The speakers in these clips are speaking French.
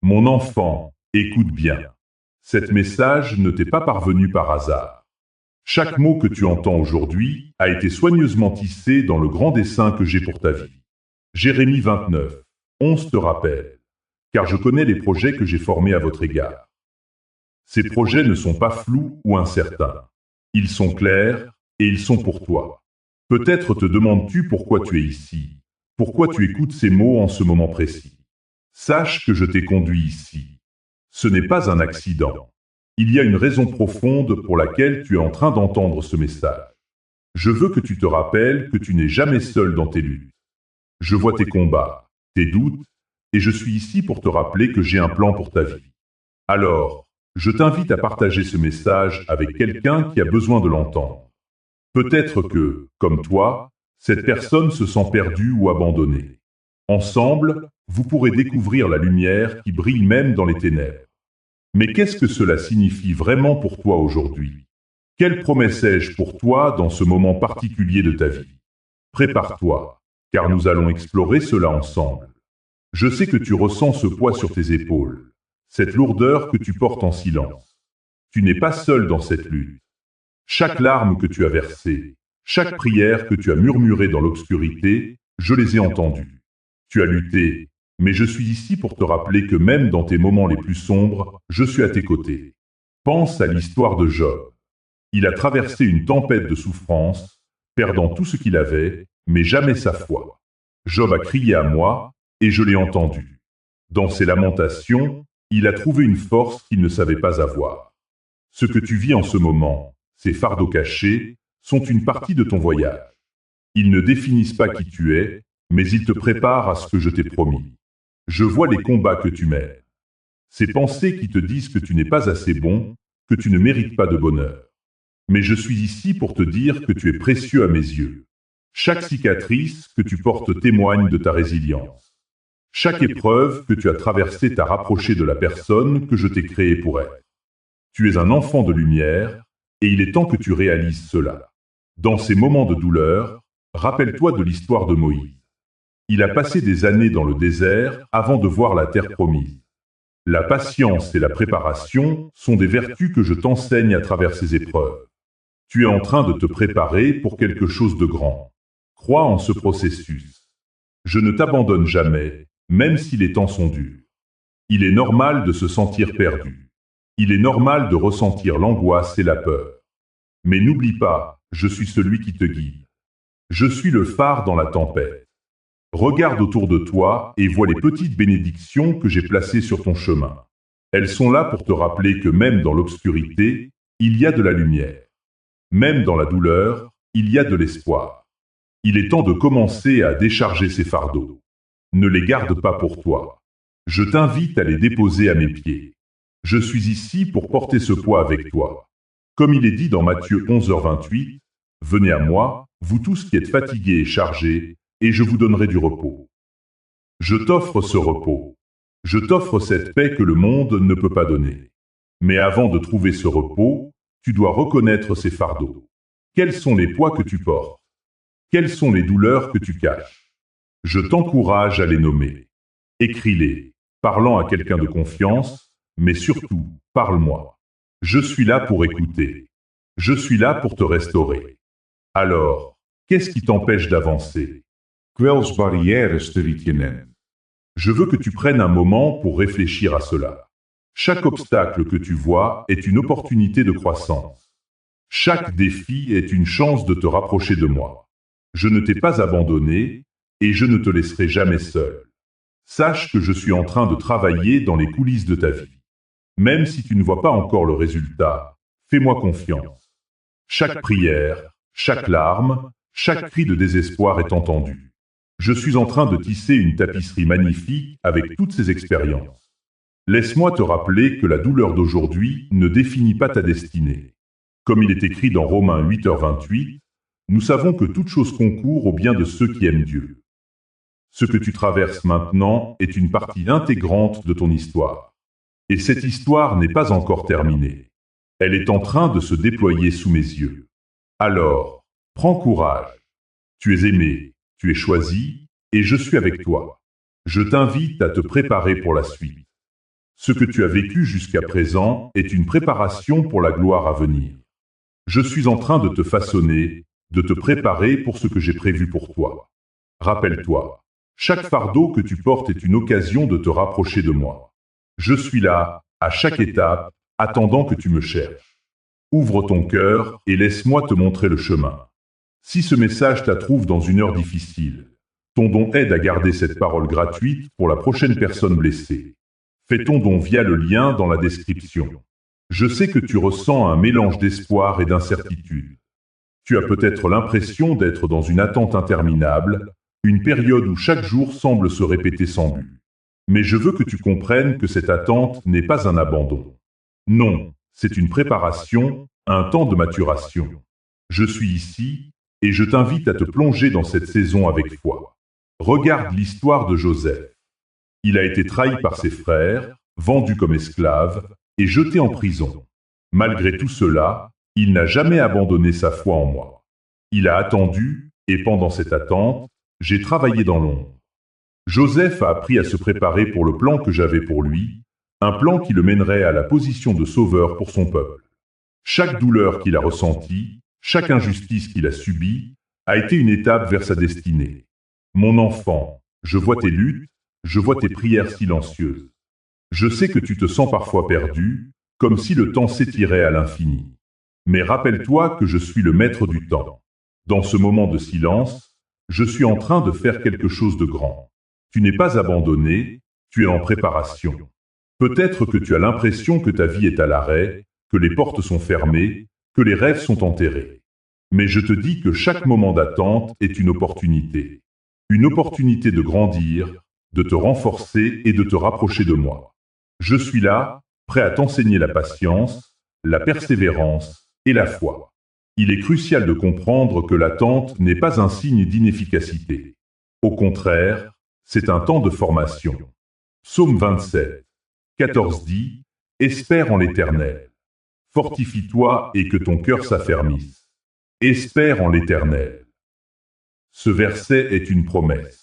Mon enfant, écoute bien. Cet message ne t'est pas parvenu par hasard. Chaque mot que tu entends aujourd'hui a été soigneusement tissé dans le grand dessein que j'ai pour ta vie. Jérémie 29, 11 te rappelle, car je connais les projets que j'ai formés à votre égard. Ces projets ne sont pas flous ou incertains. Ils sont clairs et ils sont pour toi. Peut-être te demandes-tu pourquoi tu es ici, pourquoi tu écoutes ces mots en ce moment précis. Sache que je t'ai conduit ici. Ce n'est pas un accident. Il y a une raison profonde pour laquelle tu es en train d'entendre ce message. Je veux que tu te rappelles que tu n'es jamais seul dans tes luttes. Je vois tes combats, tes doutes, et je suis ici pour te rappeler que j'ai un plan pour ta vie. Alors, je t'invite à partager ce message avec quelqu'un qui a besoin de l'entendre. Peut-être que, comme toi, cette personne se sent perdue ou abandonnée. Ensemble, vous pourrez découvrir la lumière qui brille même dans les ténèbres. Mais qu'est-ce que cela signifie vraiment pour toi aujourd'hui? Quelle promesse ai-je pour toi dans ce moment particulier de ta vie? Prépare-toi, car nous allons explorer cela ensemble. Je sais que tu ressens ce poids sur tes épaules, cette lourdeur que tu portes en silence. Tu n'es pas seul dans cette lutte. Chaque larme que tu as versée, chaque prière que tu as murmurée dans l'obscurité, je les ai entendues. Tu as lutté, mais je suis ici pour te rappeler que même dans tes moments les plus sombres, je suis à tes côtés. Pense à l'histoire de Job. Il a traversé une tempête de souffrance, perdant tout ce qu'il avait, mais jamais sa foi. Job a crié à moi, et je l'ai entendu. Dans ses lamentations, il a trouvé une force qu'il ne savait pas avoir. Ce que tu vis en ce moment, ces fardeaux cachés, sont une partie de ton voyage. Ils ne définissent pas qui tu es, mais ils te préparent à ce que je t'ai promis. Je vois les combats que tu mènes. Ces pensées qui te disent que tu n'es pas assez bon, que tu ne mérites pas de bonheur. Mais je suis ici pour te dire que tu es précieux à mes yeux. Chaque cicatrice que tu portes témoigne de ta résilience. Chaque épreuve que tu as traversée t'a rapproché de la personne que je t'ai créée pour être. Tu es un enfant de lumière, et il est temps que tu réalises cela. Dans ces moments de douleur, rappelle-toi de l'histoire de Moïse. Il a passé des années dans le désert avant de voir la terre promise. La patience et la préparation sont des vertus que je t'enseigne à travers ces épreuves. Tu es en train de te préparer pour quelque chose de grand. Crois en ce processus. Je ne t'abandonne jamais, même si les temps sont durs. Il est normal de se sentir perdu. Il est normal de ressentir l'angoisse et la peur. Mais n'oublie pas, je suis celui qui te guide. Je suis le phare dans la tempête. Regarde autour de toi et vois les petites bénédictions que j'ai placées sur ton chemin. Elles sont là pour te rappeler que même dans l'obscurité, il y a de la lumière. Même dans la douleur, il y a de l'espoir. Il est temps de commencer à décharger ces fardeaux. Ne les garde pas pour toi. Je t'invite à les déposer à mes pieds. Je suis ici pour porter ce poids avec toi. Comme il est dit dans Matthieu 11h28, « Venez à moi, vous tous qui êtes fatigués et chargés, et je vous donnerai du repos. » Je t'offre ce repos. Je t'offre cette paix que le monde ne peut pas donner. Mais avant de trouver ce repos, tu dois reconnaître ces fardeaux. Quels sont les poids que tu portes? Quelles sont les douleurs que tu caches? Je t'encourage à les nommer. Écris-les, parlant à quelqu'un de confiance, mais surtout, parle-moi. Je suis là pour écouter. Je suis là pour te restaurer. Alors, qu'est-ce qui t'empêche d'avancer? Quelles barrières te retiennent? Je veux que tu prennes un moment pour réfléchir à cela. Chaque obstacle que tu vois est une opportunité de croissance. Chaque défi est une chance de te rapprocher de moi. Je ne t'ai pas abandonné et je ne te laisserai jamais seul. Sache que je suis en train de travailler dans les coulisses de ta vie. Même si tu ne vois pas encore le résultat, fais-moi confiance. Chaque prière, chaque larme, chaque cri de désespoir est entendu. Je suis en train de tisser une tapisserie magnifique avec toutes ces expériences. Laisse-moi te rappeler que la douleur d'aujourd'hui ne définit pas ta destinée. Comme il est écrit dans Romains 8h28, nous savons que toute chose concourt au bien de ceux qui aiment Dieu. Ce que tu traverses maintenant est une partie intégrante de ton histoire. Et cette histoire n'est pas encore terminée. Elle est en train de se déployer sous mes yeux. Alors, prends courage. Tu es aimé, tu es choisi, et je suis avec toi. Je t'invite à te préparer pour la suite. Ce que tu as vécu jusqu'à présent est une préparation pour la gloire à venir. Je suis en train de te façonner, de te préparer pour ce que j'ai prévu pour toi. Rappelle-toi, chaque fardeau que tu portes est une occasion de te rapprocher de moi. Je suis là, à chaque étape, attendant que tu me cherches. Ouvre ton cœur et laisse-moi te montrer le chemin. Si ce message t'attrouve dans une heure difficile, ton don aide à garder cette parole gratuite pour la prochaine personne blessée. Fais ton don via le lien dans la description. Je sais que tu ressens un mélange d'espoir et d'incertitude. Tu as peut-être l'impression d'être dans une attente interminable, une période où chaque jour semble se répéter sans but. Mais je veux que tu comprennes que cette attente n'est pas un abandon. Non, c'est une préparation, un temps de maturation. Je suis ici, et je t'invite à te plonger dans cette saison avec foi. Regarde l'histoire de Joseph. Il a été trahi par ses frères, vendu comme esclave, et jeté en prison. Malgré tout cela, il n'a jamais abandonné sa foi en moi. Il a attendu, et pendant cette attente, j'ai travaillé dans l'ombre. Joseph a appris à se préparer pour le plan que j'avais pour lui, un plan qui le mènerait à la position de sauveur pour son peuple. Chaque douleur qu'il a ressentie, chaque injustice qu'il a subie, a été une étape vers sa destinée. Mon enfant, je vois tes luttes, je vois tes prières silencieuses. Je sais que tu te sens parfois perdu, comme si le temps s'étirait à l'infini. Mais rappelle-toi que je suis le maître du temps. Dans ce moment de silence, je suis en train de faire quelque chose de grand. Tu n'es pas abandonné, tu es en préparation. Peut-être que tu as l'impression que ta vie est à l'arrêt, que les portes sont fermées, que les rêves sont enterrés. Mais je te dis que chaque moment d'attente est une opportunité. Une opportunité de grandir, de te renforcer et de te rapprocher de moi. Je suis là, prêt à t'enseigner la patience, la persévérance et la foi. Il est crucial de comprendre que l'attente n'est pas un signe d'inefficacité. Au contraire, c'est un temps de formation. Psaume 27, 14 dit « Espère en l'Éternel. Fortifie-toi et que ton cœur s'affermisse. Espère en l'Éternel. » Ce verset est une promesse.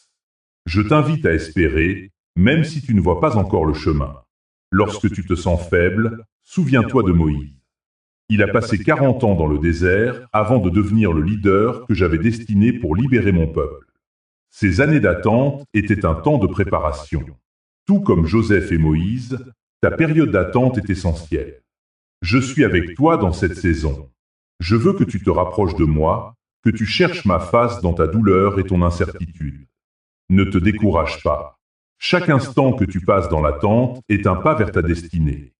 Je t'invite à espérer, même si tu ne vois pas encore le chemin. Lorsque tu te sens faible, souviens-toi de Moïse. Il a passé 40 ans dans le désert avant de devenir le leader que j'avais destiné pour libérer mon peuple. Ces années d'attente étaient un temps de préparation. Tout comme Joseph et Moïse, ta période d'attente est essentielle. Je suis avec toi dans cette saison. Je veux que tu te rapproches de moi, que tu cherches ma face dans ta douleur et ton incertitude. Ne te décourage pas. Chaque instant que tu passes dans l'attente est un pas vers ta destinée.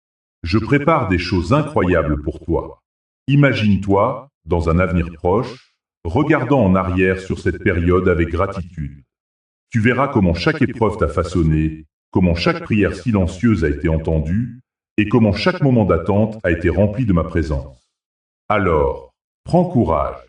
Je prépare des choses incroyables pour toi. Imagine-toi, dans un avenir proche, regardant en arrière sur cette période avec gratitude. Tu verras comment chaque épreuve t'a façonné, comment chaque prière silencieuse a été entendue, et comment chaque moment d'attente a été rempli de ma présence. Alors, prends courage.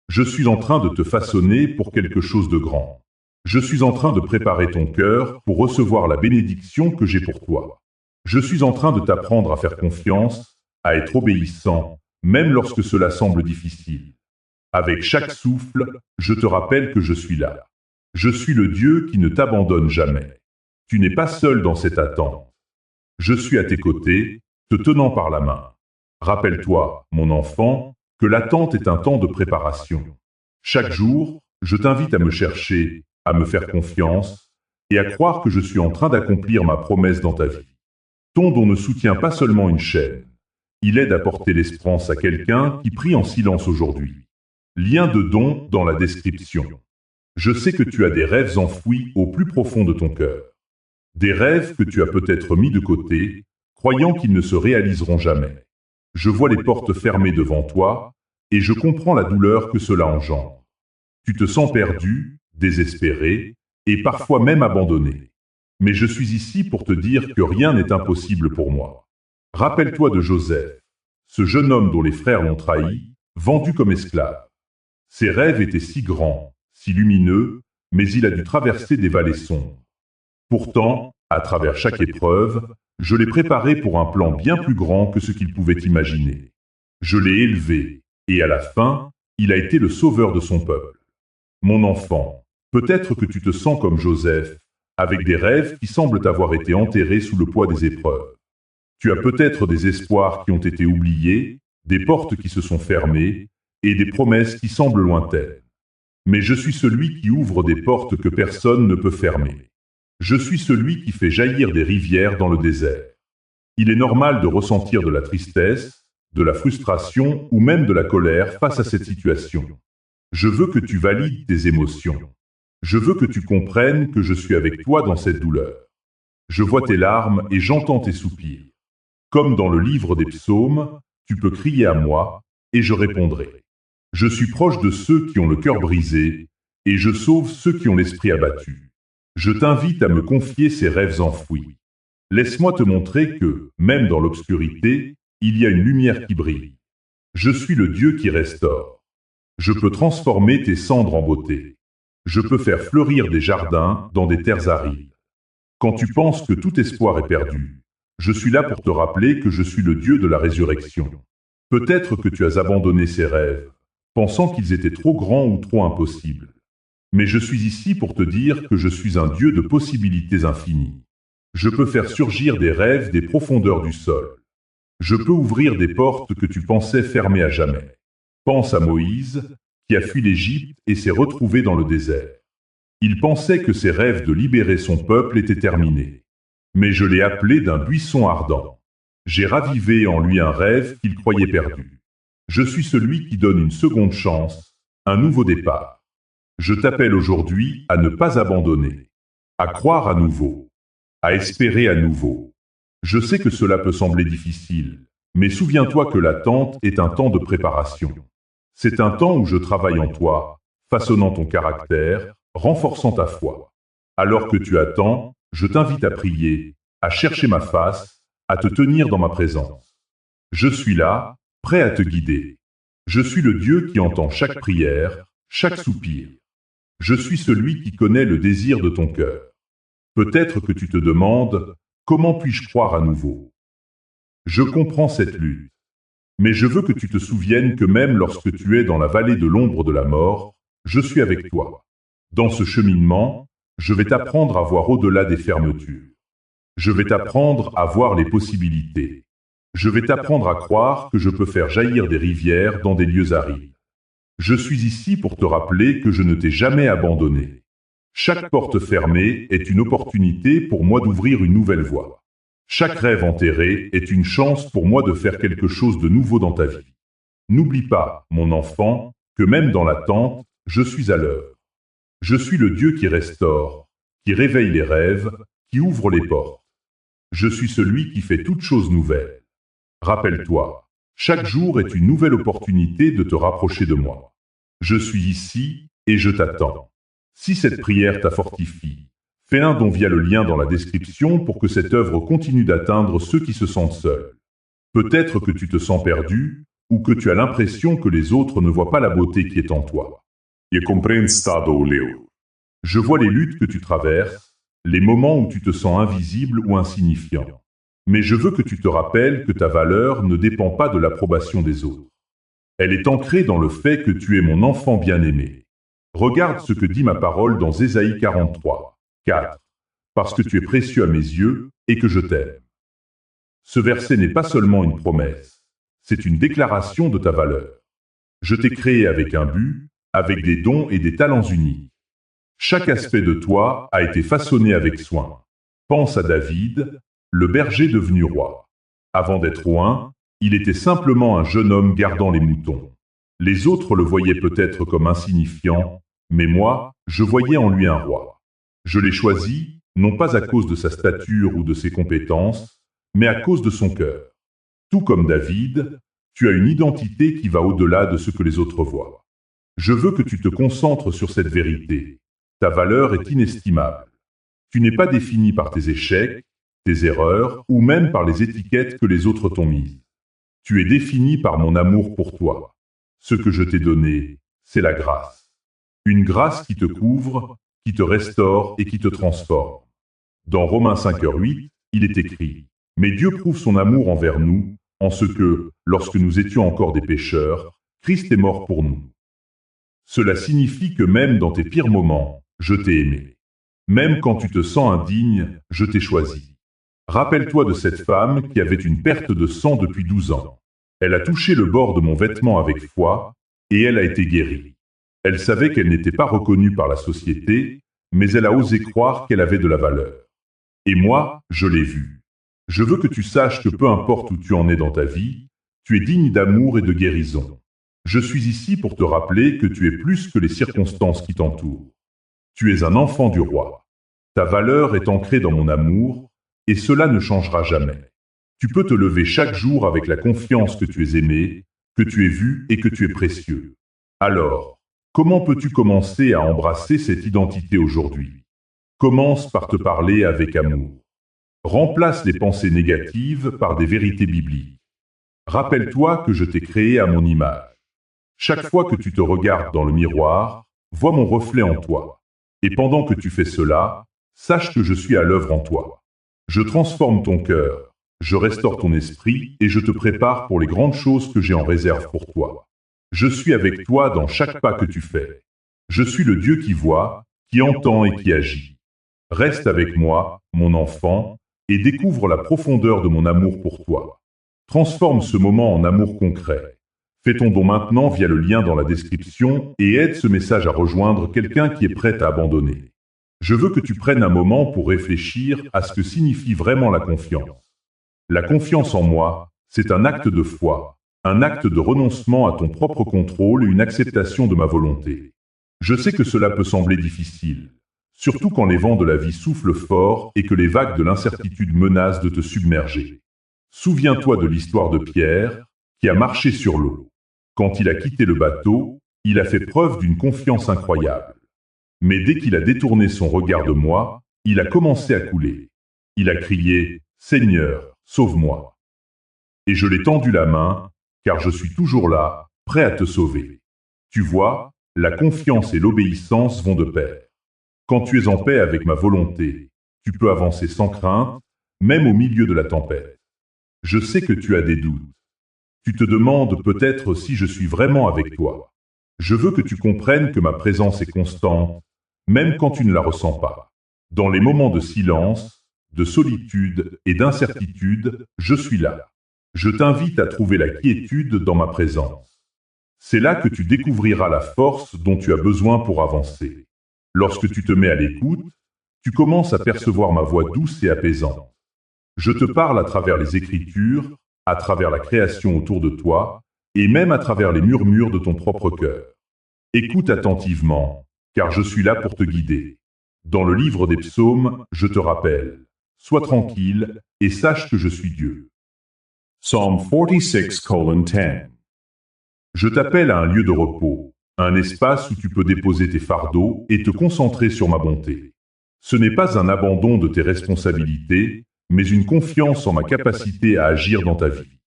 Je suis en train de te façonner pour quelque chose de grand. Je suis en train de préparer ton cœur pour recevoir la bénédiction que j'ai pour toi. Je suis en train de t'apprendre à faire confiance, à être obéissant, même lorsque cela semble difficile. Avec chaque souffle, je te rappelle que je suis là. Je suis le Dieu qui ne t'abandonne jamais. Tu n'es pas seul dans cette attente. Je suis à tes côtés, te tenant par la main. Rappelle-toi, mon enfant, que l'attente est un temps de préparation. Chaque jour, je t'invite à me chercher, à me faire confiance et à croire que je suis en train d'accomplir ma promesse dans ta vie. Ton don ne soutient pas seulement une chaîne. Il aide à porter l'espérance à quelqu'un qui prie en silence aujourd'hui. Lien de don dans la description. Je sais que tu as des rêves enfouis au plus profond de ton cœur. Des rêves que tu as peut-être mis de côté, croyant qu'ils ne se réaliseront jamais. Je vois les portes fermées devant toi, et je comprends la douleur que cela engendre. Tu te sens perdu, désespéré, et parfois même abandonné. Mais je suis ici pour te dire que rien n'est impossible pour moi. Rappelle-toi de Joseph, ce jeune homme dont les frères l'ont trahi, vendu comme esclave. Ses rêves étaient si grands, si lumineux, mais il a dû traverser des vallées sombres. Pourtant, à travers chaque épreuve, je l'ai préparé pour un plan bien plus grand que ce qu'il pouvait imaginer. Je l'ai élevé, et à la fin, il a été le sauveur de son peuple. Mon enfant, peut-être que tu te sens comme Joseph, avec des rêves qui semblent avoir été enterrés sous le poids des épreuves. Tu as peut-être des espoirs qui ont été oubliés, des portes qui se sont fermées, et des promesses qui semblent lointaines. Mais je suis celui qui ouvre des portes que personne ne peut fermer. Je suis celui qui fait jaillir des rivières dans le désert. Il est normal de ressentir de la tristesse, de la frustration ou même de la colère face à cette situation. Je veux que tu valides tes émotions. Je veux que tu comprennes que je suis avec toi dans cette douleur. Je vois tes larmes et j'entends tes soupirs. Comme dans le livre des psaumes, tu peux crier à moi et je répondrai. Je suis proche de ceux qui ont le cœur brisé et je sauve ceux qui ont l'esprit abattu. Je t'invite à me confier ces rêves enfouis. Laisse-moi te montrer que, même dans l'obscurité, il y a une lumière qui brille. Je suis le Dieu qui restaure. Je peux transformer tes cendres en beauté. Je peux faire fleurir des jardins dans des terres arides. Quand tu penses que tout espoir est perdu, je suis là pour te rappeler que je suis le Dieu de la résurrection. Peut-être que tu as abandonné ces rêves, pensant qu'ils étaient trop grands ou trop impossibles. Mais je suis ici pour te dire que je suis un Dieu de possibilités infinies. Je peux faire surgir des rêves des profondeurs du sol. Je peux ouvrir des portes que tu pensais fermées à jamais. Pense à Moïse, qui a fui l'Égypte et s'est retrouvé dans le désert. Il pensait que ses rêves de libérer son peuple étaient terminés. Mais je l'ai appelé d'un buisson ardent. J'ai ravivé en lui un rêve qu'il croyait perdu. Je suis celui qui donne une seconde chance, un nouveau départ. Je t'appelle aujourd'hui à ne pas abandonner, à croire à nouveau, à espérer à nouveau. Je sais que cela peut sembler difficile, mais souviens-toi que l'attente est un temps de préparation. C'est un temps où je travaille en toi, façonnant ton caractère, renforçant ta foi. Alors que tu attends, je t'invite à prier, à chercher ma face, à te tenir dans ma présence. Je suis là, prêt à te guider. Je suis le Dieu qui entend chaque prière, chaque soupir. Je suis celui qui connaît le désir de ton cœur. Peut-être que tu te demandes, comment puis-je croire à nouveau? Je comprends cette lutte, mais je veux que tu te souviennes que même lorsque tu es dans la vallée de l'ombre de la mort, je suis avec toi. Dans ce cheminement, je vais t'apprendre à voir au-delà des fermetures. Je vais t'apprendre à voir les possibilités. Je vais t'apprendre à croire que je peux faire jaillir des rivières dans des lieux arides. Je suis ici pour te rappeler que je ne t'ai jamais abandonné. Chaque porte fermée est une opportunité pour moi d'ouvrir une nouvelle voie. Chaque rêve enterré est une chance pour moi de faire quelque chose de nouveau dans ta vie. N'oublie pas, mon enfant, que même dans l'attente, je suis à l'heure. Je suis le Dieu qui restaure, qui réveille les rêves, qui ouvre les portes. Je suis celui qui fait toutes choses nouvelles. Rappelle-toi, chaque jour est une nouvelle opportunité de te rapprocher de moi. Je suis ici et je t'attends. Si cette prière t'a fortifié, fais un don via le lien dans la description pour que cette œuvre continue d'atteindre ceux qui se sentent seuls. Peut-être que tu te sens perdu ou que tu as l'impression que les autres ne voient pas la beauté qui est en toi. Je comprend stado leu. Je vois les luttes que tu traverses, les moments où tu te sens invisible ou insignifiant. Mais je veux que tu te rappelles que ta valeur ne dépend pas de l'approbation des autres. Elle est ancrée dans le fait que tu es mon enfant bien-aimé. Regarde ce que dit ma parole dans Ésaïe 43, 4. Parce que tu es précieux à mes yeux et que je t'aime. Ce verset n'est pas seulement une promesse, c'est une déclaration de ta valeur. Je t'ai créé avec un but, avec des dons et des talents uniques. Chaque aspect de toi a été façonné avec soin. Pense à David, le berger devenu roi. Avant d'être roi, il était simplement un jeune homme gardant les moutons. Les autres le voyaient peut-être comme insignifiant, mais moi, je voyais en lui un roi. Je l'ai choisi, non pas à cause de sa stature ou de ses compétences, mais à cause de son cœur. Tout comme David, tu as une identité qui va au-delà de ce que les autres voient. Je veux que tu te concentres sur cette vérité. Ta valeur est inestimable. Tu n'es pas défini par tes échecs, tes erreurs ou même par les étiquettes que les autres t'ont mises. Tu es défini par mon amour pour toi. Ce que je t'ai donné, c'est la grâce. Une grâce qui te couvre, qui te restaure et qui te transforme. Dans Romains 5h8, il est écrit « Mais Dieu prouve son amour envers nous, en ce que, lorsque nous étions encore des pécheurs, Christ est mort pour nous. » Cela signifie que même dans tes pires moments, je t'ai aimé. Même quand tu te sens indigne, je t'ai choisi. Rappelle-toi de cette femme qui avait une perte de sang depuis 12 ans. Elle a touché le bord de mon vêtement avec foi, et elle a été guérie. Elle savait qu'elle n'était pas reconnue par la société, mais elle a osé croire qu'elle avait de la valeur. Et moi, je l'ai vue. Je veux que tu saches que peu importe où tu en es dans ta vie, tu es digne d'amour et de guérison. Je suis ici pour te rappeler que tu es plus que les circonstances qui t'entourent. Tu es un enfant du roi. Ta valeur est ancrée dans mon amour, et cela ne changera jamais. Tu peux te lever chaque jour avec la confiance que tu es aimé, que tu es vu et que tu es précieux. Alors, comment peux-tu commencer à embrasser cette identité aujourd'hui? Commence par te parler avec amour. Remplace les pensées négatives par des vérités bibliques. Rappelle-toi que je t'ai créé à mon image. Chaque fois que tu te regardes dans le miroir, vois mon reflet en toi. Et pendant que tu fais cela, sache que je suis à l'œuvre en toi. Je transforme ton cœur, je restaure ton esprit et je te prépare pour les grandes choses que j'ai en réserve pour toi. Je suis avec toi dans chaque pas que tu fais. Je suis le Dieu qui voit, qui entend et qui agit. Reste avec moi, mon enfant, et découvre la profondeur de mon amour pour toi. Transforme ce moment en amour concret. Fais ton don maintenant via le lien dans la description et aide ce message à rejoindre quelqu'un qui est prêt à abandonner. Je veux que tu prennes un moment pour réfléchir à ce que signifie vraiment la confiance. La confiance en moi, c'est un acte de foi, un acte de renoncement à ton propre contrôle et une acceptation de ma volonté. Je sais que cela peut sembler difficile, surtout quand les vents de la vie soufflent fort et que les vagues de l'incertitude menacent de te submerger. Souviens-toi de l'histoire de Pierre, qui a marché sur l'eau. Quand il a quitté le bateau, il a fait preuve d'une confiance incroyable. Mais dès qu'il a détourné son regard de moi, il a commencé à couler. Il a crié « Seigneur, sauve-moi !» Et je l'ai tendu la main, car je suis toujours là, prêt à te sauver. Tu vois, la confiance et l'obéissance vont de pair. Quand tu es en paix avec ma volonté, tu peux avancer sans crainte, même au milieu de la tempête. Je sais que tu as des doutes. Tu te demandes peut-être si je suis vraiment avec toi. Je veux que tu comprennes que ma présence est constante, même quand tu ne la ressens pas. Dans les moments de silence, de solitude et d'incertitude, je suis là. Je t'invite à trouver la quiétude dans ma présence. C'est là que tu découvriras la force dont tu as besoin pour avancer. Lorsque tu te mets à l'écoute, tu commences à percevoir ma voix douce et apaisante. Je te parle à travers les Écritures, à travers la création autour de toi, et même à travers les murmures de ton propre cœur. Écoute attentivement, car je suis là pour te guider. Dans le livre des psaumes, je te rappelle, sois tranquille et sache que je suis Dieu. Psalm 46:10. Je t'appelle à un lieu de repos, un espace où tu peux déposer tes fardeaux et te concentrer sur ma bonté. Ce n'est pas un abandon de tes responsabilités, mais une confiance en ma capacité à agir dans ta vie.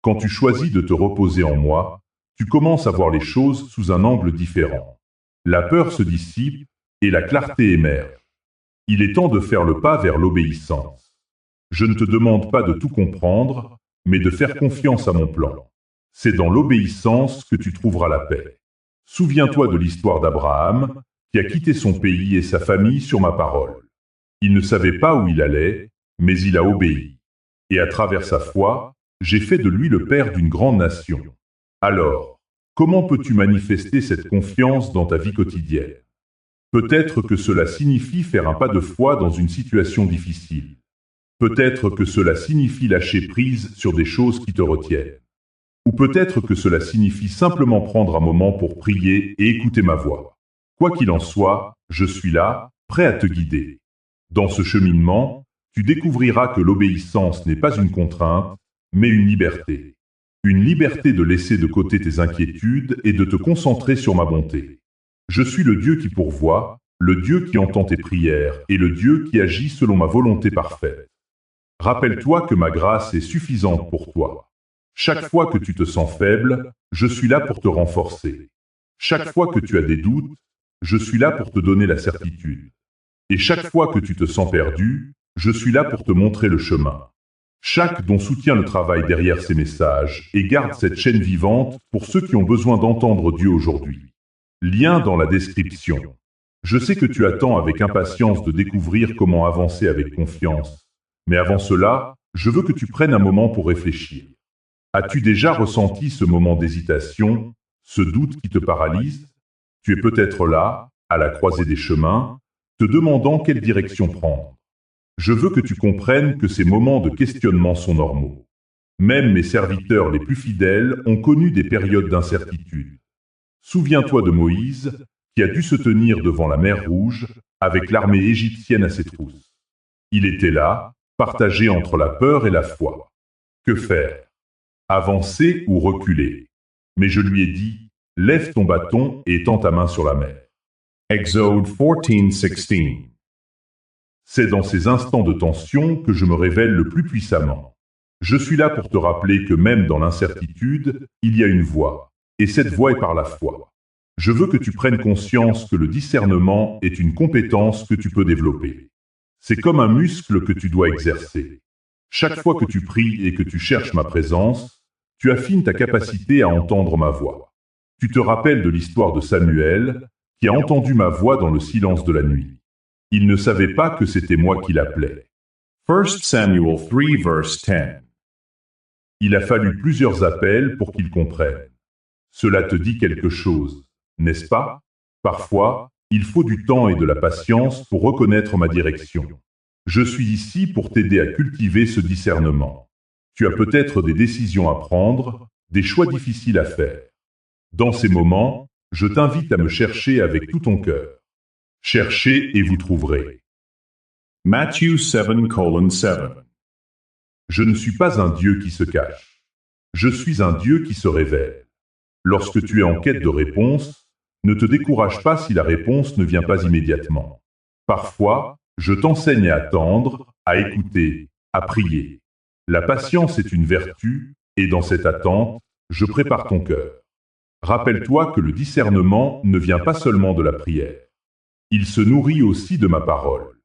Quand tu choisis de te reposer en moi, tu commences à voir les choses sous un angle différent. La peur se dissipe et la clarté émerge. Il est temps de faire le pas vers l'obéissance. Je ne te demande pas de tout comprendre, mais de faire confiance à mon plan. C'est dans l'obéissance que tu trouveras la paix. Souviens-toi de l'histoire d'Abraham, qui a quitté son pays et sa famille sur ma parole. Il ne savait pas où il allait, mais il a obéi. Et à travers sa foi, j'ai fait de lui le père d'une grande nation. Alors, comment peux-tu manifester cette confiance dans ta vie quotidienne? Peut-être que cela signifie faire un pas de foi dans une situation difficile. Peut-être que cela signifie lâcher prise sur des choses qui te retiennent. Ou peut-être que cela signifie simplement prendre un moment pour prier et écouter ma voix. Quoi qu'il en soit, je suis là, prêt à te guider. Dans ce cheminement, tu découvriras que l'obéissance n'est pas une contrainte, mais une liberté. Une liberté de laisser de côté tes inquiétudes et de te concentrer sur ma bonté. Je suis le Dieu qui pourvoit, le Dieu qui entend tes prières et le Dieu qui agit selon ma volonté parfaite. Rappelle-toi que ma grâce est suffisante pour toi. Chaque fois que tu te sens faible, je suis là pour te renforcer. Chaque fois que tu as des doutes, je suis là pour te donner la certitude. Et chaque fois que tu te sens perdu, je suis là pour te montrer le chemin. Chaque don soutient le travail derrière ces messages et garde cette chaîne vivante pour ceux qui ont besoin d'entendre Dieu aujourd'hui. Lien dans la description. Je sais que tu attends avec impatience de découvrir comment avancer avec confiance, mais avant cela, je veux que tu prennes un moment pour réfléchir. As-tu déjà ressenti ce moment d'hésitation, ce doute qui te paralyse? Tu es peut-être là, à la croisée des chemins, te demandant quelle direction prendre. Je veux que tu comprennes que ces moments de questionnement sont normaux. Même mes serviteurs les plus fidèles ont connu des périodes d'incertitude. Souviens-toi de Moïse, qui a dû se tenir devant la mer Rouge, avec l'armée égyptienne à ses trousses. Il était là, partagé entre la peur et la foi. Que faire? Avancer ou reculer? Mais je lui ai dit, lève ton bâton et étends ta main sur la mer. Exode 14:16. C'est dans ces instants de tension que je me révèle le plus puissamment. Je suis là pour te rappeler que même dans l'incertitude, il y a une voie, et cette voie est par la foi. Je veux que tu prennes conscience que le discernement est une compétence que tu peux développer. C'est comme un muscle que tu dois exercer. Chaque fois que tu pries et que tu cherches ma présence, tu affines ta capacité à entendre ma voix. Tu te rappelles de l'histoire de Samuel, qui a entendu ma voix dans le silence de la nuit. Il ne savait pas que c'était moi qui l'appelais. 1 Samuel 3 verse 10. Il a fallu plusieurs appels pour qu'il comprenne. Cela te dit quelque chose, n'est-ce pas? Parfois, il faut du temps et de la patience pour reconnaître ma direction. Je suis ici pour t'aider à cultiver ce discernement. Tu as peut-être des décisions à prendre, des choix difficiles à faire. Dans ces moments, je t'invite à me chercher avec tout ton cœur. Cherchez et vous trouverez. Matthew 7:7. Je ne suis pas un Dieu qui se cache. Je suis un Dieu qui se révèle. Lorsque tu es en quête de réponse, ne te décourage pas si la réponse ne vient pas immédiatement. Parfois, je t'enseigne à attendre, à écouter, à prier. La patience est une vertu, et dans cette attente, je prépare ton cœur. Rappelle-toi que le discernement ne vient pas seulement de la prière. Il se nourrit aussi de ma parole.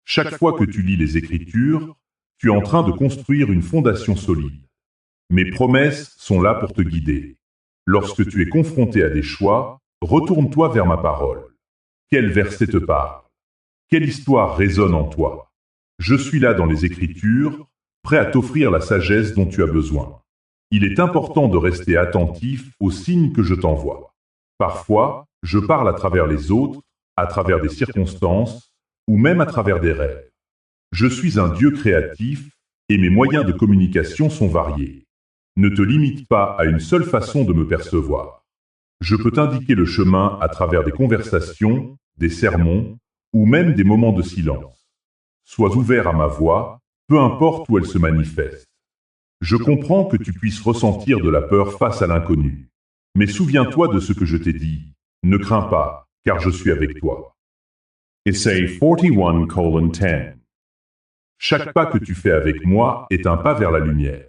Chaque fois que tu lis les Écritures, tu es en train de construire une fondation solide. Mes promesses sont là pour te guider. Lorsque tu es confronté à des choix, retourne-toi vers ma parole. Quel verset te parle? Quelle histoire résonne en toi? Je suis là dans les Écritures, prêt à t'offrir la sagesse dont tu as besoin. Il est important de rester attentif aux signes que je t'envoie. Parfois, je parle à travers les autres, à travers des circonstances, ou même à travers des rêves. Je suis un Dieu créatif, et mes moyens de communication sont variés. Ne te limite pas à une seule façon de me percevoir. Je peux t'indiquer le chemin à travers des conversations, des sermons, ou même des moments de silence. Sois ouvert à ma voix, peu importe où elle se manifeste. Je comprends que tu puisses ressentir de la peur face à l'inconnu. Mais souviens-toi de ce que je t'ai dit. Ne crains pas, car je suis avec toi. Isaiah 41:10. Chaque pas que tu fais avec moi est un pas vers la lumière.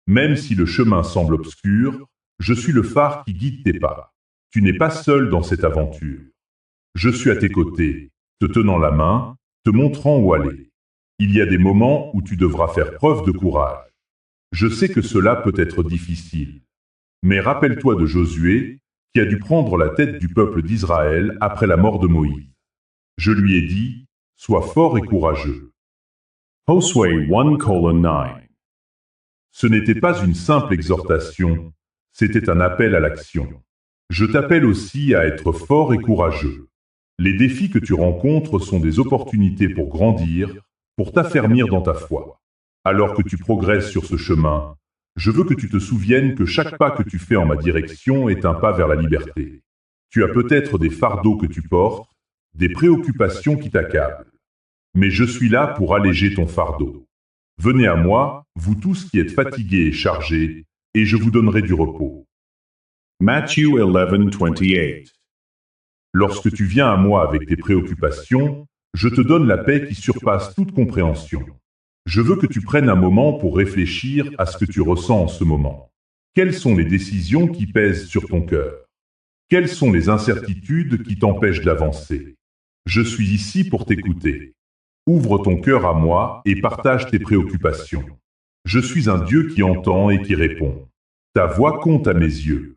Même si le chemin semble obscur, je suis le phare qui guide tes pas. Tu n'es pas seul dans cette aventure. Je suis à tes côtés, te tenant la main, te montrant où aller. Il y a des moments où tu devras faire preuve de courage. Je sais que cela peut être difficile. Mais rappelle-toi de Josué, qui a dû prendre la tête du peuple d'Israël après la mort de Moïse. Je lui ai dit, sois fort et courageux. Hosea 1:9. Ce n'était pas une simple exhortation, c'était un appel à l'action. Je t'appelle aussi à être fort et courageux. Les défis que tu rencontres sont des opportunités pour grandir, pour t'affermir dans ta foi. Alors que tu progresses sur ce chemin, je veux que tu te souviennes que chaque pas que tu fais en ma direction est un pas vers la liberté. Tu as peut-être des fardeaux que tu portes, des préoccupations qui t'accablent. Mais je suis là pour alléger ton fardeau. Venez à moi, vous tous qui êtes fatigués et chargés, et je vous donnerai du repos. Matthew 11:28. Lorsque tu viens à moi avec tes préoccupations, je te donne la paix qui surpasse toute compréhension. Je veux que tu prennes un moment pour réfléchir à ce que tu ressens en ce moment. Quelles sont les décisions qui pèsent sur ton cœur? Quelles sont les incertitudes qui t'empêchent d'avancer? Je suis ici pour t'écouter. Ouvre ton cœur à moi et partage tes préoccupations. Je suis un Dieu qui entend et qui répond. Ta voix compte à mes yeux.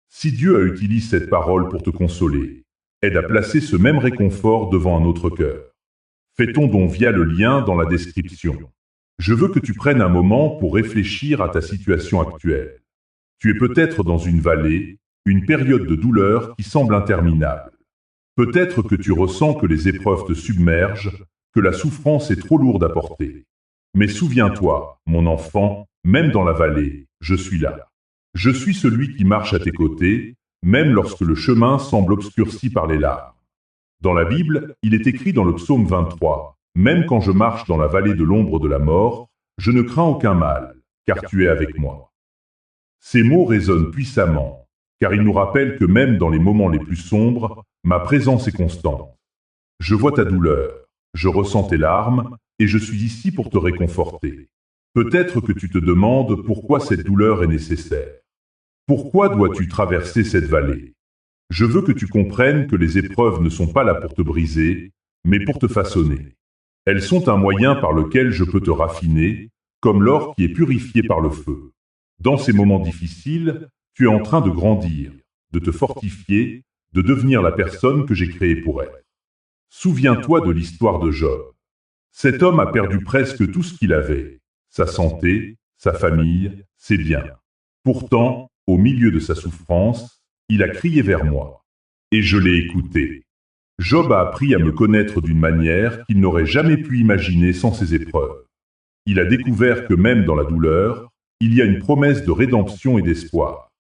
Si Dieu a utilisé cette parole pour te consoler, aide à placer ce même réconfort devant un autre cœur. Fais ton don via le lien dans la description. Je veux que tu prennes un moment pour réfléchir à ta situation actuelle. Tu es peut-être dans une vallée, une période de douleur qui semble interminable. Peut-être que tu ressens que les épreuves te submergent, que la souffrance est trop lourde à porter. Mais souviens-toi, mon enfant, même dans la vallée, je suis là. Je suis celui qui marche à tes côtés, même lorsque le chemin semble obscurci par les larmes. Dans la Bible, il est écrit dans le psaume 23, « Même quand je marche dans la vallée de l'ombre de la mort, je ne crains aucun mal, car tu es avec moi. » Ces mots résonnent puissamment, car ils nous rappellent que même dans les moments les plus sombres, ma présence est constante. Je vois ta douleur, je ressens tes larmes, et je suis ici pour te réconforter. Peut-être que tu te demandes pourquoi cette douleur est nécessaire. Pourquoi dois-tu traverser cette vallée? Je veux que tu comprennes que les épreuves ne sont pas là pour te briser, mais pour te façonner. Elles sont un moyen par lequel je peux te raffiner, comme l'or qui est purifié par le feu. Dans ces moments difficiles, tu es en train de grandir, de te fortifier, de devenir la personne que j'ai créée pour être. Souviens-toi de l'histoire de Job. Cet homme a perdu presque tout ce qu'il avait, sa santé, sa famille, ses biens. Pourtant, au milieu de sa souffrance, il a crié vers moi, et je l'ai écouté. Job a appris à me connaître d'une manière qu'il n'aurait jamais pu imaginer sans ses épreuves. Il a découvert que même dans la douleur, il y a une promesse de rédemption et d'espoir.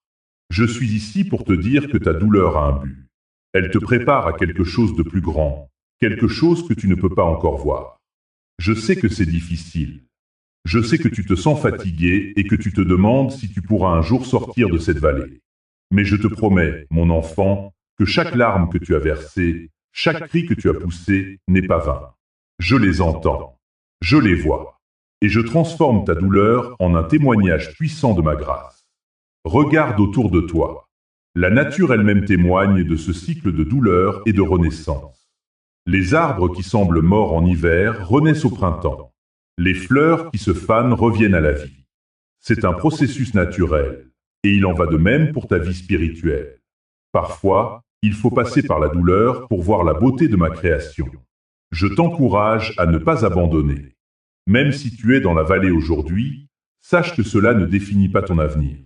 Je suis ici pour te dire que ta douleur a un but. Elle te prépare à quelque chose de plus grand, quelque chose que tu ne peux pas encore voir. Je sais que c'est difficile. Je sais que tu te sens fatigué et que tu te demandes si tu pourras un jour sortir de cette vallée. Mais je te promets, mon enfant, que chaque larme que tu as versée, chaque cri que tu as poussé n'est pas vain. Je les entends, je les vois, et je transforme ta douleur en un témoignage puissant de ma grâce. Regarde autour de toi. La nature elle-même témoigne de ce cycle de douleur et de renaissance. Les arbres qui semblent morts en hiver renaissent au printemps. Les fleurs qui se fanent reviennent à la vie. C'est un processus naturel, et il en va de même pour ta vie spirituelle. Parfois, il faut passer par la douleur pour voir la beauté de ma création. Je t'encourage à ne pas abandonner. Même si tu es dans la vallée aujourd'hui, sache que cela ne définit pas ton avenir.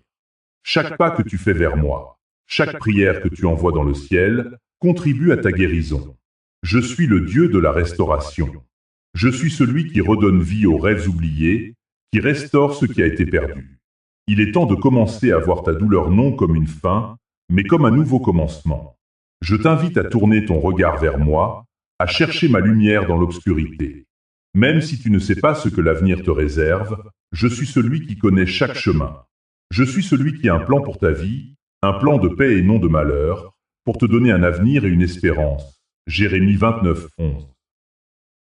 Chaque pas que tu fais vers moi, chaque prière que tu envoies dans le ciel, contribue à ta guérison. Je suis le Dieu de la restauration. Je suis celui qui redonne vie aux rêves oubliés, qui restaure ce qui a été perdu. Il est temps de commencer à voir ta douleur non comme une fin, mais comme un nouveau commencement. Je t'invite à tourner ton regard vers moi, à chercher ma lumière dans l'obscurité. Même si tu ne sais pas ce que l'avenir te réserve, je suis celui qui connaît chaque chemin. Je suis celui qui a un plan pour ta vie, un plan de paix et non de malheur, pour te donner un avenir et une espérance. Jérémie 29, 11.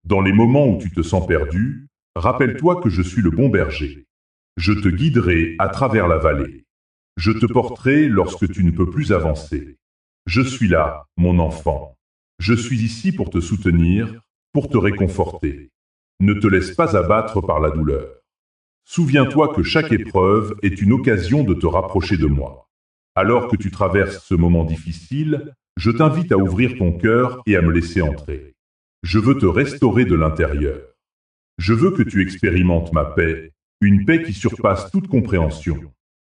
Dans les moments où tu te sens perdu, rappelle-toi que je suis le bon berger. Je te guiderai à travers la vallée. Je te porterai lorsque tu ne peux plus avancer. Je suis là, mon enfant. Je suis ici pour te soutenir, pour te réconforter. Ne te laisse pas abattre par la douleur. Souviens-toi que chaque épreuve est une occasion de te rapprocher de moi. Alors que tu traverses ce moment difficile, je t'invite à ouvrir ton cœur et à me laisser entrer. Je veux te restaurer de l'intérieur. Je veux que tu expérimentes ma paix, une paix qui surpasse toute compréhension.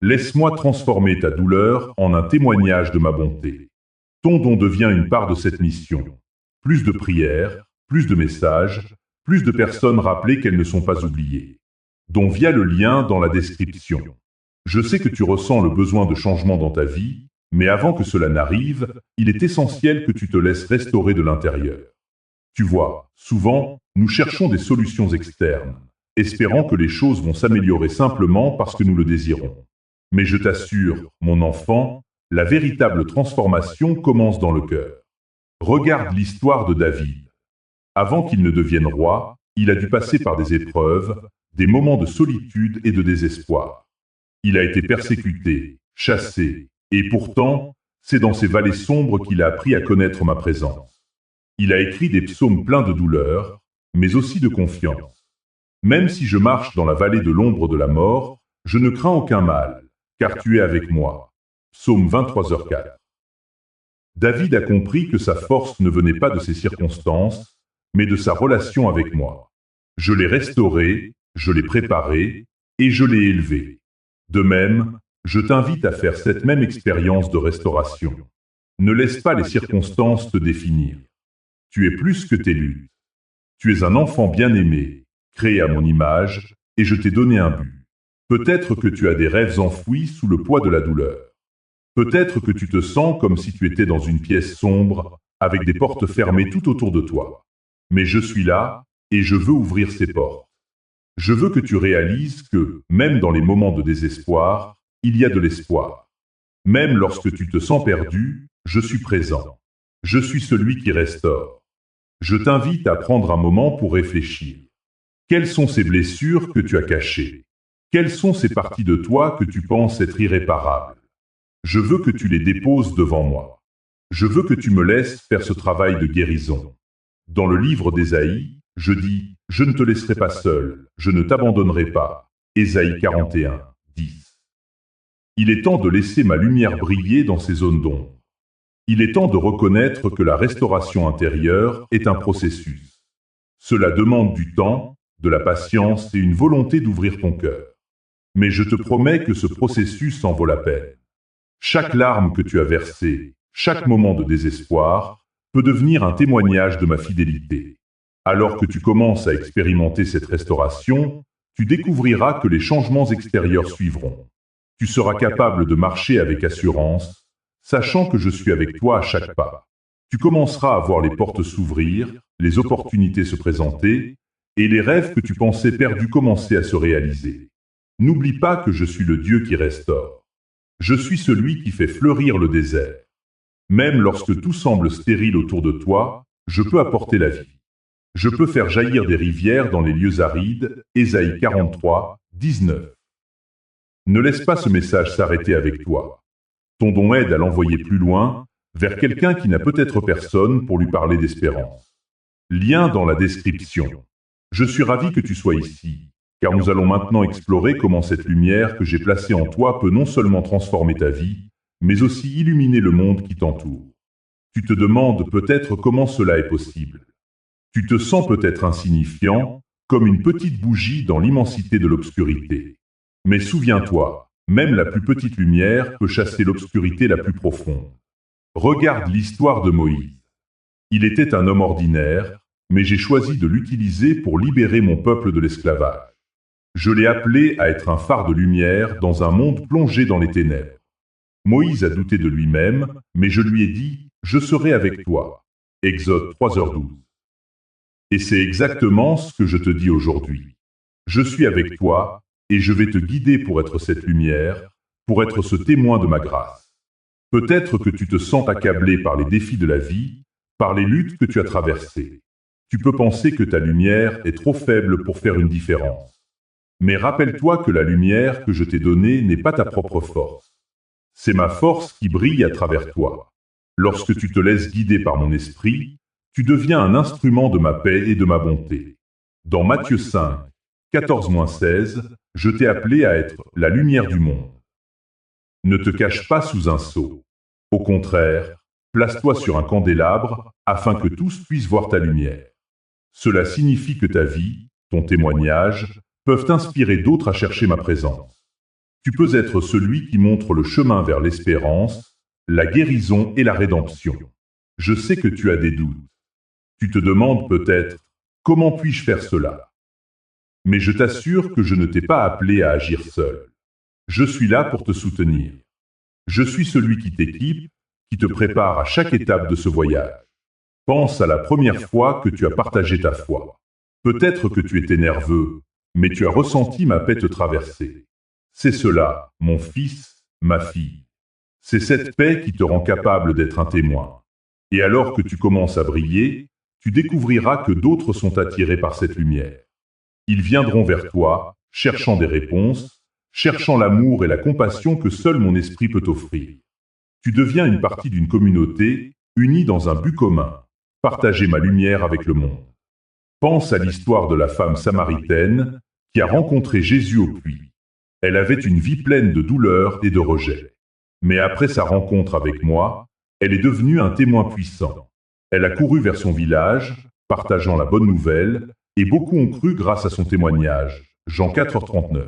Laisse-moi transformer ta douleur en un témoignage de ma bonté. Ton don devient une part de cette mission. Plus de prières, plus de messages, plus de personnes rappelées qu'elles ne sont pas oubliées. Don via le lien dans la description. Je sais que tu ressens le besoin de changement dans ta vie, mais avant que cela n'arrive, il est essentiel que tu te laisses restaurer de l'intérieur. Tu vois, souvent, nous cherchons des solutions externes, espérant que les choses vont s'améliorer simplement parce que nous le désirons. Mais je t'assure, mon enfant, la véritable transformation commence dans le cœur. Regarde l'histoire de David. Avant qu'il ne devienne roi, il a dû passer par des épreuves, des moments de solitude et de désespoir. Il a été persécuté, chassé, et pourtant, c'est dans ces vallées sombres qu'il a appris à connaître ma présence. Il a écrit des psaumes pleins de douleur, mais aussi de confiance. Même si je marche dans la vallée de l'ombre de la mort, je ne crains aucun mal, car tu es avec moi. Psaume 23h4. David a compris que sa force ne venait pas de ses circonstances, mais de sa relation avec moi. Je l'ai restauré, je l'ai préparé, et je l'ai élevé. De même, je t'invite à faire cette même expérience de restauration. Ne laisse pas les circonstances te définir. Tu es plus que tes luttes. Tu es un enfant bien-aimé, créé à mon image, et je t'ai donné un but. Peut-être que tu as des rêves enfouis sous le poids de la douleur. Peut-être que tu te sens comme si tu étais dans une pièce sombre, avec des portes fermées tout autour de toi. Mais je suis là, et je veux ouvrir ces portes. Je veux que tu réalises que, même dans les moments de désespoir, il y a de l'espoir. Même lorsque tu te sens perdu, je suis présent. Je suis celui qui restaure. Je t'invite à prendre un moment pour réfléchir. Quelles sont ces blessures que tu as cachées? Quelles sont ces parties de toi que tu penses être irréparables? Je veux que tu les déposes devant moi. Je veux que tu me laisses faire ce travail de guérison. Dans le livre d'Ésaïe, je dis « Je ne te laisserai pas seul, je ne t'abandonnerai pas ». Ésaïe 41, 10. Il est temps de laisser ma lumière briller dans ces zones d'ombre. Il est temps de reconnaître que la restauration intérieure est un processus. Cela demande du temps, de la patience et une volonté d'ouvrir ton cœur. Mais je te promets que ce processus en vaut la peine. Chaque larme que tu as versée, chaque moment de désespoir, peut devenir un témoignage de ma fidélité. Alors que tu commences à expérimenter cette restauration, tu découvriras que les changements extérieurs suivront. Tu seras capable de marcher avec assurance, sachant que je suis avec toi à chaque pas. Tu commenceras à voir les portes s'ouvrir, les opportunités se présenter, et les rêves que tu pensais perdus commencer à se réaliser. N'oublie pas que je suis le Dieu qui restaure. Je suis celui qui fait fleurir le désert. Même lorsque tout semble stérile autour de toi, je peux apporter la vie. Je peux faire jaillir des rivières dans les lieux arides, Ésaïe 43, 19. Ne laisse pas ce message s'arrêter avec toi. Ton don aide à l'envoyer plus loin, vers quelqu'un qui n'a peut-être personne pour lui parler d'espérance. Lien dans la description. Je suis ravi que tu sois ici, car nous allons maintenant explorer comment cette lumière que j'ai placée en toi peut non seulement transformer ta vie, mais aussi illuminer le monde qui t'entoure. Tu te demandes peut-être comment cela est possible. Tu te sens peut-être insignifiant, comme une petite bougie dans l'immensité de l'obscurité. Mais souviens-toi, même la plus petite lumière peut chasser l'obscurité la plus profonde. Regarde l'histoire de Moïse. Il était un homme ordinaire, mais j'ai choisi de l'utiliser pour libérer mon peuple de l'esclavage. Je l'ai appelé à être un phare de lumière dans un monde plongé dans les ténèbres. Moïse a douté de lui-même, mais je lui ai dit « Je serai avec toi ». Exode 3h12. Et c'est exactement ce que je te dis aujourd'hui. Je suis avec toi, et je vais te guider pour être cette lumière, pour être ce témoin de ma grâce. Peut-être que tu te sens accablé par les défis de la vie, par les luttes que tu as traversées. Tu peux penser que ta lumière est trop faible pour faire une différence. Mais rappelle-toi que la lumière que je t'ai donnée n'est pas ta propre force. C'est ma force qui brille à travers toi. Lorsque tu te laisses guider par mon esprit, tu deviens un instrument de ma paix et de ma bonté. Dans Matthieu 5, 14-16, je t'ai appelé à être la lumière du monde. Ne te cache pas sous un seau. Au contraire, place-toi sur un candélabre afin que tous puissent voir ta lumière. Cela signifie que ta vie, ton témoignage, peuvent inspirer d'autres à chercher ma présence. Tu peux être celui qui montre le chemin vers l'espérance, la guérison et la rédemption. Je sais que tu as des doutes. Tu te demandes peut-être, comment puis-je faire cela? Mais je t'assure que je ne t'ai pas appelé à agir seul. Je suis là pour te soutenir. Je suis celui qui t'équipe, qui te prépare à chaque étape de ce voyage. Pense à la première fois que tu as partagé ta foi. Peut-être que tu étais nerveux, mais tu as ressenti ma paix te traverser. C'est cela, mon fils, ma fille. C'est cette paix qui te rend capable d'être un témoin. Et alors que tu commences à briller, tu découvriras que d'autres sont attirés par cette lumière. Ils viendront vers toi, cherchant des réponses, cherchant l'amour et la compassion que seul mon esprit peut offrir. Tu deviens une partie d'une communauté, unie dans un but commun, partager ma lumière avec le monde. Pense à l'histoire de la femme samaritaine qui a rencontré Jésus au puits. Elle avait une vie pleine de douleur et de rejet. Mais après sa rencontre avec moi, Elle est devenue un témoin puissant. Elle a couru vers son village, partageant la bonne nouvelle, et beaucoup ont cru grâce à son témoignage. Jean 4,39.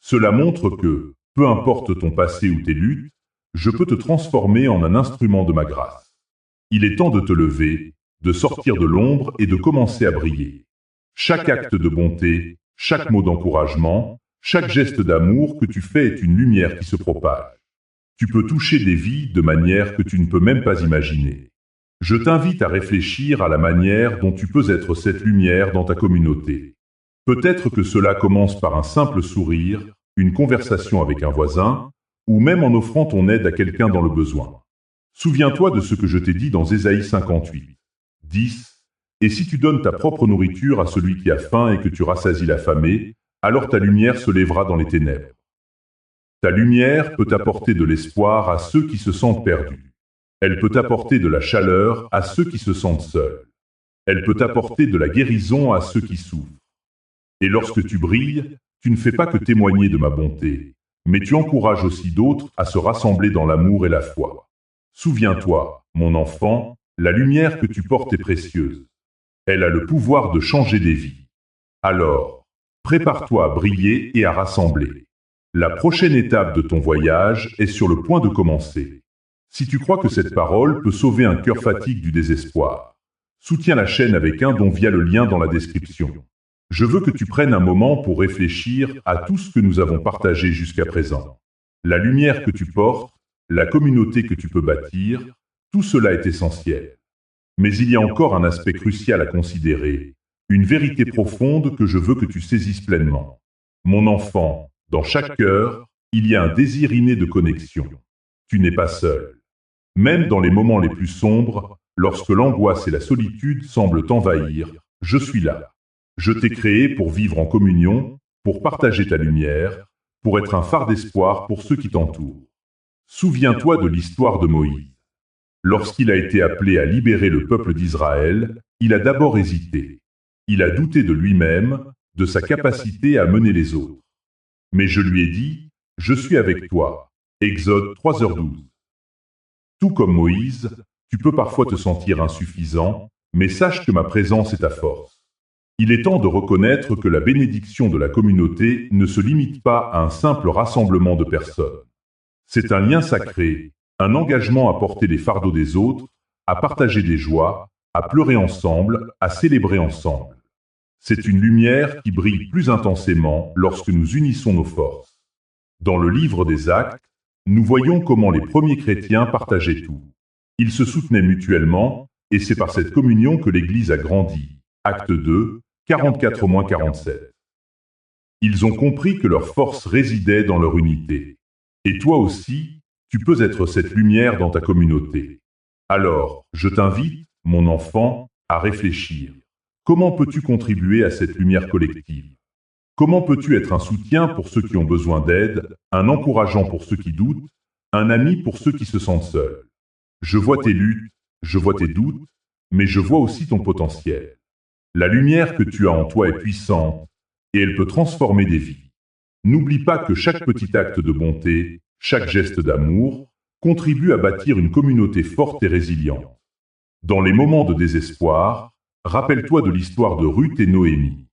Cela montre que, peu importe ton passé ou tes luttes, je peux te transformer en un instrument de ma grâce. Il est temps de te lever, de sortir de l'ombre et de commencer à briller. Chaque acte de bonté, chaque mot d'encouragement, chaque geste d'amour que tu fais est une lumière qui se propage. Tu peux toucher des vies de manière que tu ne peux même pas imaginer. Je t'invite à réfléchir à la manière dont tu peux être cette lumière dans ta communauté. Peut-être que cela commence par un simple sourire, une conversation avec un voisin, ou même en offrant ton aide à quelqu'un dans le besoin. Souviens-toi de ce que je t'ai dit dans Ésaïe 58. 10. Et si tu donnes ta propre nourriture à celui qui a faim et que tu rassasies l'affamé, alors ta lumière se lèvera dans les ténèbres. Ta lumière peut apporter de l'espoir à ceux qui se sentent perdus. Elle peut apporter de la chaleur à ceux qui se sentent seuls. Elle peut apporter de la guérison à ceux qui souffrent. Et lorsque tu brilles, tu ne fais pas que témoigner de ma bonté, mais tu encourages aussi d'autres à se rassembler dans l'amour et la foi. Souviens-toi, mon enfant, la lumière que tu portes est précieuse. Elle a le pouvoir de changer des vies. Alors, prépare-toi à briller et à rassembler. La prochaine étape de ton voyage est sur le point de commencer. Si tu crois que cette parole peut sauver un cœur fatigue du désespoir, soutiens la chaîne avec un don via le lien dans la description. Je veux que tu prennes un moment pour réfléchir à tout ce que nous avons partagé jusqu'à présent. La lumière que tu portes, la communauté que tu peux bâtir, tout cela est essentiel. Mais il y a encore un aspect crucial à considérer, une vérité profonde que je veux que tu saisisses pleinement. Mon enfant, dans chaque cœur, il y a un désir inné de connexion. Tu n'es pas seul. Même dans les moments les plus sombres, lorsque l'angoisse et la solitude semblent t'envahir, je suis là. Je t'ai créé pour vivre en communion, pour partager ta lumière, pour être un phare d'espoir pour ceux qui t'entourent. Souviens-toi de l'histoire de Moïse. Lorsqu'il a été appelé à libérer le peuple d'Israël, il a d'abord hésité. Il a douté de lui-même, de sa capacité à mener les autres. Mais je lui ai dit, « Je suis avec toi » Exode 3h12. Tout comme Moïse, tu peux parfois te sentir insuffisant, mais sache que ma présence est ta force. Il est temps de reconnaître que la bénédiction de la communauté ne se limite pas à un simple rassemblement de personnes. C'est un lien sacré, un engagement à porter les fardeaux des autres, à partager des joies, à pleurer ensemble, à célébrer ensemble. C'est une lumière qui brille plus intensément lorsque nous unissons nos forces. Dans le livre des Actes, nous voyons comment les premiers chrétiens partageaient tout. Ils se soutenaient mutuellement, et c'est par cette communion que l'Église a grandi. Acte 2, 44-47. Ils ont compris que leur force résidait dans leur unité. Et toi aussi, tu peux être cette lumière dans ta communauté. Alors, je t'invite, mon enfant, à réfléchir. Comment peux-tu contribuer à cette lumière collective? Comment peux-tu être un soutien pour ceux qui ont besoin d'aide, un encourageant pour ceux qui doutent, un ami pour ceux qui se sentent seuls? Je vois tes luttes, je vois tes doutes, mais je vois aussi ton potentiel. La lumière que tu as en toi est puissante, et elle peut transformer des vies. N'oublie pas que chaque petit acte de bonté, chaque geste d'amour, contribue à bâtir une communauté forte et résiliente. Dans les moments de désespoir, rappelle-toi de l'histoire de Ruth et Noémie.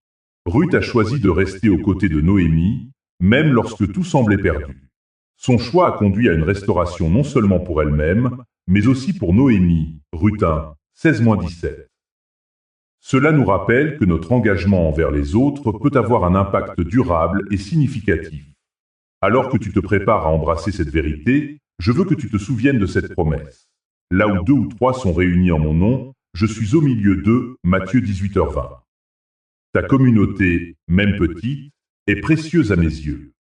Ruth a choisi de rester aux côtés de Noémie, même lorsque tout semblait perdu. Son choix a conduit à une restauration non seulement pour elle-même, mais aussi pour Noémie, Ruth 1, 16-17. Cela nous rappelle que notre engagement envers les autres peut avoir un impact durable et significatif. Alors que tu te prépares à embrasser cette vérité, je veux que tu te souviennes de cette promesse. Là où 2 ou 3 sont réunis en mon nom, je suis au milieu d'eux, Matthieu 18h20. Ta communauté, même petite, est précieuse à mes yeux.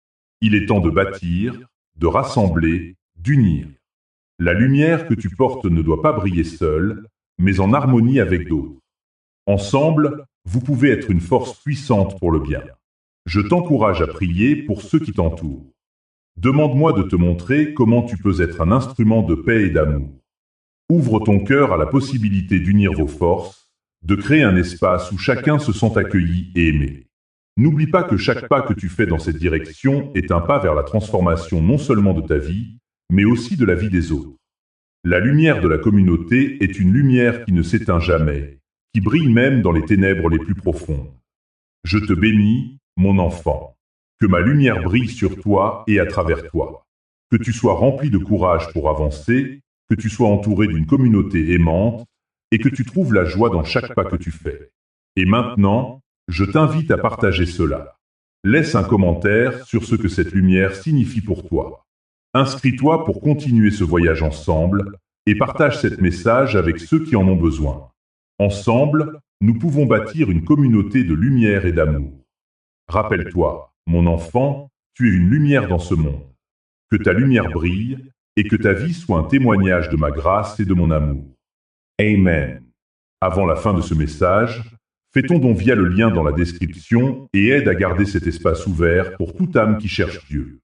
Il est temps de bâtir, de rassembler, d'unir. La lumière que tu portes ne doit pas briller seule, mais en harmonie avec d'autres. Ensemble, vous pouvez être une force puissante pour le bien. Je t'encourage à prier pour ceux qui t'entourent. Demande-moi de te montrer comment tu peux être un instrument de paix et d'amour. Ouvre ton cœur à la possibilité d'unir vos forces, de créer un espace où chacun se sent accueilli et aimé. N'oublie pas que chaque pas que tu fais dans cette direction est un pas vers la transformation non seulement de ta vie, mais aussi de la vie des autres. La lumière de la communauté est une lumière qui ne s'éteint jamais, qui brille même dans les ténèbres les plus profondes. Je te bénis, mon enfant, que ma lumière brille sur toi et à travers toi, que tu sois rempli de courage pour avancer, que tu sois entouré d'une communauté aimante et que tu trouves la joie dans chaque pas que tu fais. Et maintenant, je t'invite à partager cela. Laisse un commentaire sur ce que cette lumière signifie pour toi. Inscris-toi pour continuer ce voyage ensemble et partage ce message avec ceux qui en ont besoin. Ensemble, nous pouvons bâtir une communauté de lumière et d'amour. Rappelle-toi, mon enfant, tu es une lumière dans ce monde. Que ta lumière brille et que ta vie soit un témoignage de ma grâce et de mon amour. Amen. Avant la fin de ce message, fais ton don via le lien dans la description et aide à garder cet espace ouvert pour toute âme qui cherche Dieu.